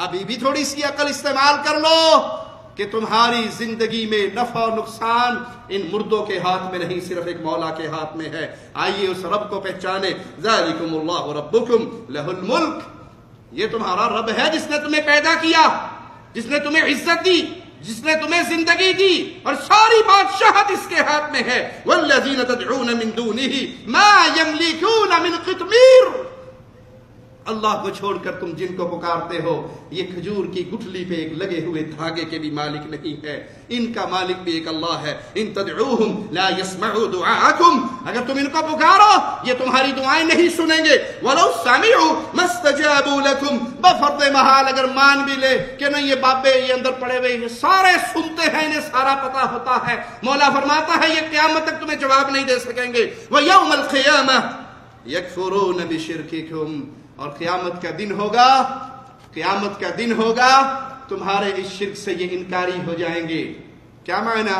ابھی بھی تھوڑی سی عقل استعمال کر لو کہ تمہاری زندگی میں نفع و نقصان ان مردوں کے ہاتھ میں نہیں، صرف ایک مولا کے ہاتھ میں ہے۔ آئیے اس رب کو پہچانے۔ ذالکم اللہ ربکم لہ الملک، یہ تمہارا رب ہے جس نے تمہیں پیدا کیا، جس نے تمہیں عزت دی، جس نے تمہیں زندگی دی، اور ساری بادشاہت اس کے ہاتھ میں ہے۔ والذین تدعون من دونہ ما یملکون من قطمیر، اللہ کو چھوڑ کر تم جن کو پکارتے ہو یہ کھجور کی گٹھلی پہ ایک لگے ہوئے دھاگے کے بھی مالک نہیں ہے، ان کا مالک بھی ایک اللہ ہے۔ ان تدعوہم لا يسمعوا دعاءکم، اگر تم ان کو پکارو یہ تمہاری دعائیں نہیں سنیں گے۔ ولو سمعوا ما استجابوا لکم، بفرض محال اگر مان بھی لے کہ نہیں یہ بابے یہ اندر پڑے ہوئے یہ سارے سنتے ہیں، انہیں سارا پتا ہوتا ہے، مولا فرماتا ہے یہ قیامت تک تمہیں جواب نہیں دے سکیں گے۔ وَيَوْمَ الْقِيَامَةِ يَكْفُرُونَ بِشِرْكِكُمْ، اور قیامت کا دن ہوگا، قیامت کا دن ہوگا تمہارے اس شرک سے یہ انکاری ہو جائیں گے۔ کیا معنی؟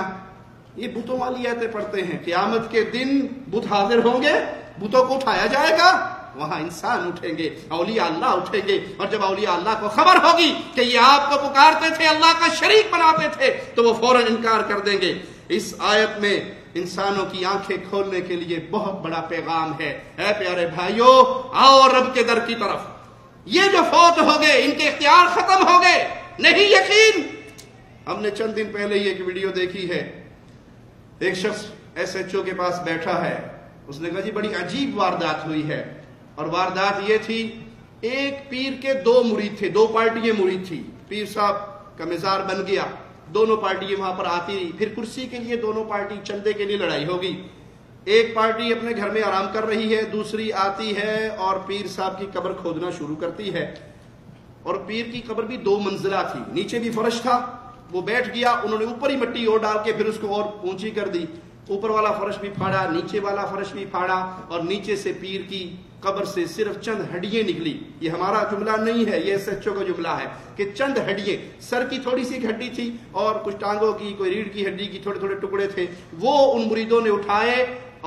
یہ بتوں والی آیتیں پڑھتے ہیں، قیامت کے دن بت حاضر ہوں گے، بتوں کو اٹھایا جائے گا، وہاں انسان اٹھیں گے، اولیاء اللہ اٹھیں گے، اور جب اولیاء اللہ کو خبر ہوگی کہ یہ آپ کو پکارتے تھے، اللہ کا شریک بناتے تھے، تو وہ فوراً انکار کر دیں گے۔ اس آیت میں انسانوں کی آنکھیں کھولنے کے لیے بہت بڑا پیغام ہے۔ اے پیارے بھائیو، آؤ رب کے در کی طرف۔ یہ جو فوت ہو گئے ان کے اختیار ختم ہو گئے، نہیں یقین؟ ہم نے چند دن پہلے یہ ایک ویڈیو دیکھی ہے، ایک شخص ایس ایچ او کے پاس بیٹھا ہے، اس نے کہا جی بڑی عجیب واردات ہوئی ہے، اور واردات یہ تھی ایک پیر کے دو مرید تھے، دو پارٹیاں مرید تھی، پیر صاحب کا مزار بن گیا، دونوں پارٹیاں وہاں پر آتی رہی، پھر کرسی کے لیے دونوں پارٹی چندے کے لیے لڑائی ہوگی، ایک پارٹی اپنے گھر میں آرام کر رہی ہے، دوسری آتی ہے اور پیر صاحب کی قبر کھودنا شروع کرتی ہے، اور پیر کی قبر بھی 2 منزلہ تھی، نیچے بھی فرش تھا، وہ بیٹھ گیا، انہوں نے اوپر ہی مٹی اور ڈال کے پھر اس کو اور اونچی کر دی، اوپر والا فرش بھی پھاڑا، نیچے والا فرش بھی پھاڑا، اور نیچے سے پیر کی قبر سے صرف چند ہڈیاں نکلی۔ یہ ہمارا جملہ نہیں ہے، یہ ایس ایچ او کا جملہ ہے کہ چند ہڈیاں، سر کی تھوڑی سی ایک ہڈی تھی اور کچھ ٹانگوں کی، کوئی ریڑھ کی ہڈی کی تھوڑے تھوڑے ٹکڑے تھے، وہ ان مریدوں نے اٹھائے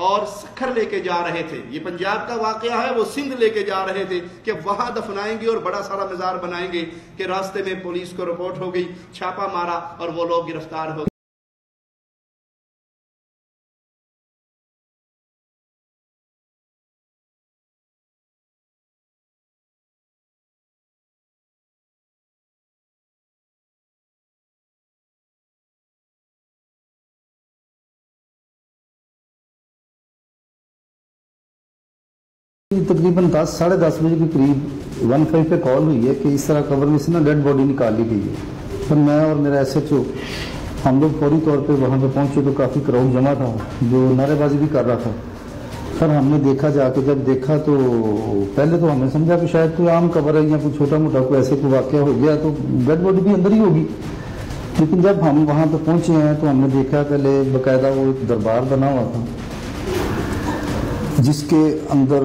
اور سکھر لے کے جا رہے تھے۔ یہ پنجاب کا واقعہ ہے، وہ سندھ لے کے جا رہے تھے کہ وہاں دفنائیں گے اور بڑا سارا مزار بنائیں گے، کہ راستے میں پولیس کو رپورٹ ہو گئی، چھاپا مارا اور وہ لوگ گرفتار ہو گئے۔ تقریباً 10 ساڑھے 10 بجے کے قریب 15 پہ کال ہوئی ہے کہ اس طرح قبر میں سے نا ڈیڈ باڈی نکال لی گئی ہے۔ پھر میں اور میرا ایس ایچ او ہم لوگ فوری طور پہ وہاں پہ پہنچے تو کافی کراؤڈ جمع تھا جو نعرے بازی بھی کر رہا تھا۔ پھر ہم نے دیکھا، جا کے جب دیکھا تو پہلے تو ہم نے سمجھا کہ شاید کوئی عام قبر ہے یا کوئی چھوٹا موٹا کوئی ایسے کوئی واقعہ ہو گیا تو ڈیڈ باڈی بھی اندر ہی ہوگی، لیکن جب ہم وہاں پہ پہنچے ہیں تو ہم نے دیکھا پہلے باقاعدہ وہ ایک دربار بنا ہوا تھا جس کے اندر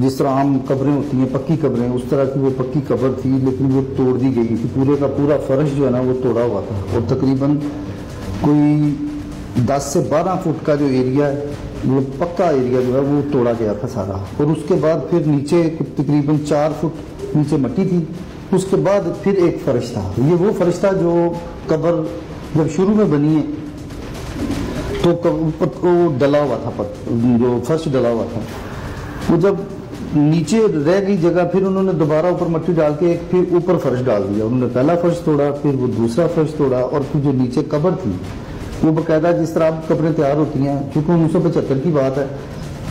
جس طرح عام قبریں ہوتی ہیں پکی قبریں، اس طرح کی وہ پکی قبر تھی، لیکن وہ توڑ دی گئی تھی، پورے کا پورا فرش جو ہے نا وہ توڑا ہوا تھا، اور تقریباً کوئی 10 سے 12 فٹ کا جو ایریا ہے وہ پکا ایریا جو ہے وہ توڑا گیا تھا سارا، اور اس کے بعد پھر نیچے تقریباً 4 فٹ نیچے مٹی تھی، اس کے بعد پھر ایک فرش تھا۔ یہ وہ فرش تھا جو قبر جب شروع میں بنی ہے تو وہ ڈلا ہوا تھا، جو فرش ڈلا ہوا تھا، وہ جب نیچے رہ گئی جگہ پھر انہوں نے دوبارہ اوپر مٹی ڈال کے ایک پھر اوپر فرش ڈال دیا، انہوں نے پہلا فرش توڑا، پھر وہ دوسرا فرش توڑا، اور پھر جو نیچے قبر تھی وہ باقاعدہ جس طرح اب قبریں تیار ہوتی ہیں، چونکہ 1975 کی بات ہے،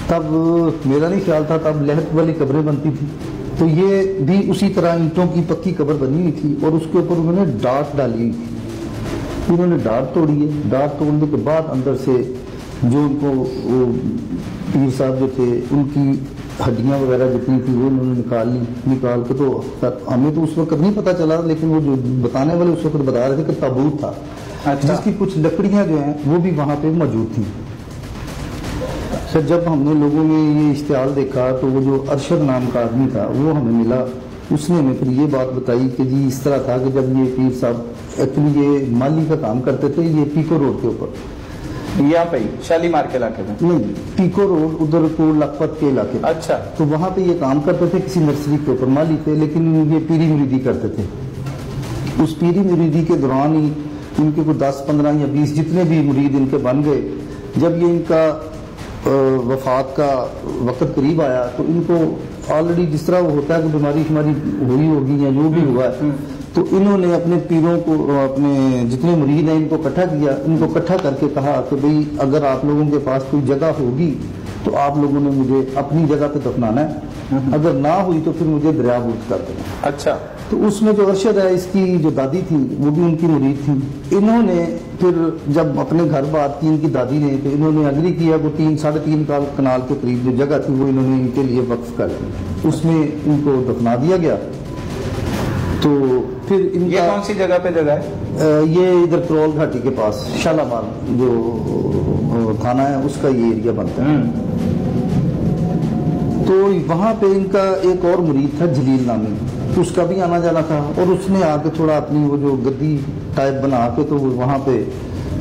تب میرا نہیں خیال تھا، تب لہت والی قبریں بنتی تھی، تو یہ بھی اسی طرح اینٹوں کی پکی قبر بنی ہوئی تھی، اور اس کے اوپر انہوں نے ڈاٹ ڈالی ہوئی تھی، انہوں نے ڈاٹ توڑی ہے، ڈاٹ توڑنے کے بعد اندر سے جو ان کو پیر صاحب جو تھے ان کی ہڈیاں وغیرہ جتنی تھی وہ انہوں نے نکال کے، تو ہمیں تو اس وقت نہیں پتہ چلا، لیکن وہ جو بتانے والے اس وقت بتا رہے تھے کہ تابوت تھا جس کی کچھ لکڑیاں جو ہیں وہ بھی وہاں پہ موجود تھیں۔ سر جب ہم نے لوگوں میں یہ اشتعال دیکھا تو وہ جو ارشد نام کا آدمی تھا وہ ہمیں ملا، اس نے ہمیں پھر یہ بات بتائی کہ جی اس طرح تھا کہ جب یہ پیر صاحب ایکچولی یہ مالی کا کام کرتے تھے، یہ پیکو روڈ کے اوپر، یہاں پہ شالیمار کے علاقے میں نہیں، پیکو روڈ ادھر کو لکھپت کے علاقے میں، اچھا، تو وہاں پہ یہ کام کرتے تھے، کسی نرسری کے اوپر مالی تھے، لیکن یہ پیری مریدی کرتے تھے، اس پیری مریدی کے دوران ہی ان کے کوئی 10 15 یا 20 جتنے بھی مرید ان کے بن گئے. جب یہ ان کا وفات کا وقت قریب آیا تو ان کو آلریڈی جس طرح وہ ہوتا ہے کہ بیماری شماری ہوئی ہوگی یا جو بھی ہوا ہے، تو انہوں نے اپنے پیروں کو، اپنے جتنے مرید ہیں ان کو اکٹھا کیا. ان کو اکٹھا کر کے کہا کہ بھئی اگر آپ لوگوں کے پاس کوئی جگہ ہوگی تو آپ لوگوں نے مجھے اپنی جگہ پہ دفنانا ہے، اگر نہ ہوئی تو پھر مجھے دریا بوت کر دینا. اچھا. تو اس میں جو ارشد ہے، اس کی جو دادی تھی وہ بھی ان کی مرید تھی. انہوں نے پھر جب اپنے گھر بات کی ان کی دادی نے، تو انہوں نے اگری کیا وہ 3.5 کنال کے قریب جو جگہ تھی وہ انہوں نے ان کے لیے وقف کر دی. اس میں ان کو دفنا دیا گیا. تو پھر ان یہ کا کون سی جگہ پہ جگہ ہے؟ یہ ادھر کرول گھاٹی کے پاس شالامار جو تھانہ ہے اس کا یہ ایریا بنتا ہے. تو وہاں پہ ان کا ایک اور مرید تھا جلیل نامی، اس کا بھی آنا جانا تھا، اور اس نے آ کے تھوڑا اپنی وہ جو گدی ٹائپ بنا کے تو وہاں پہ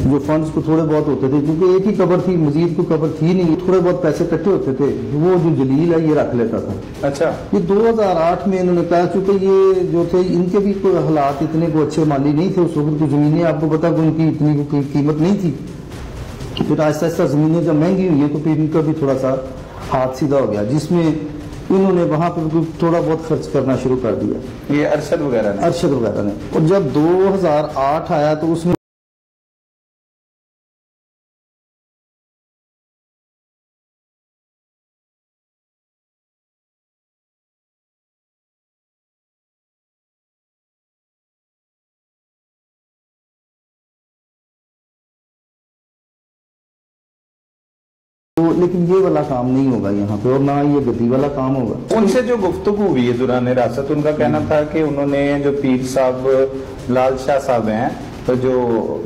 جو فنڈز کو تھوڑے بہت ہوتے تھے، کیونکہ ایک ہی قبر تھی، مزید کوئی قبر تھی نہیں، تھوڑے بہت پیسے اکٹھے ہوتے تھے، وہ جو جلیل ہے یہ رکھ لیتا تھا. اچھا. یہ 2008 میں انہوں نے کہا، چونکہ یہ جو تھے ان کے بھی کوئی حالات اتنے کو اچھے مالی نہیں تھے اس وقت، کو زمینیں آپ کو پتا کہ ان کی اتنی کوئی قیمت نہیں تھی. پھر آہستہ آہستہ زمینیں جب مہنگی ہوئی ہیں تو پھر ان کا بھی تھوڑا سا ہاتھ سیدھا ہو گیا، جس میں انہوں نے وہاں پہ تھوڑا بہت خرچ کرنا شروع کر دیا. یہ ارشد وغیرہ نے؟ ارشد وغیرہ نے. اور جب 2008 آیا تو اس میں لیکن یہ والا کام نہیں ہوگا یہاں پہ، اور نہ یہ گدی والا کام ہوگا. ان سے جو گفتگو ہوئی ہے دوران راست، ان کا کہنا تھا کہ انہوں نے جو پیر صاحب لال شاہ صاحب ہیں تو جو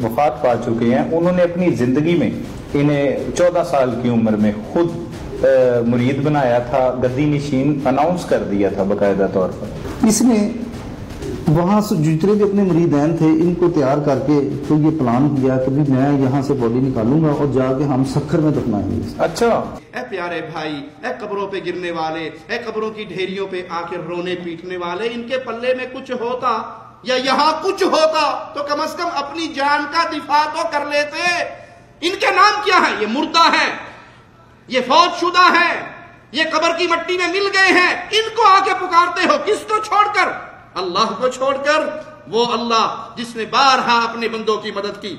وفات پا چکے ہیں، انہوں نے اپنی زندگی میں انہیں 14 سال کی عمر میں خود مرید بنایا تھا، گدی نشین اناؤنس کر دیا تھا باقاعدہ طور پر. اس نے وہاں سے جتنے بھی اپنے مریدین تھے ان کو تیار کر کے تو یہ پلان کیا کہ میں یہاں سے باڈی نکالوں گا اور جا کے ہم سکھر میں دفنائیں گے. اچھا. اے پیارے بھائی، اے قبروں پہ گرنے والے، اے قبروں کی ڈھیریوں پہ آ کے رونے پیٹنے والے، ان کے پلے میں کچھ ہوتا یا یہاں کچھ ہوتا تو کم از کم اپنی جان کا دفاع تو کر لیتے. ان کے نام کیا ہے؟ یہ مردہ ہیں، یہ فوت شدہ ہیں، یہ قبر کی مٹی میں مل گئے ہیں. ان کو آ کے پکارتے ہو، کس کو چھوڑ کر؟ اللہ کو چھوڑ کر. وہ اللہ جس نے بارہا اپنے بندوں کی مدد کی.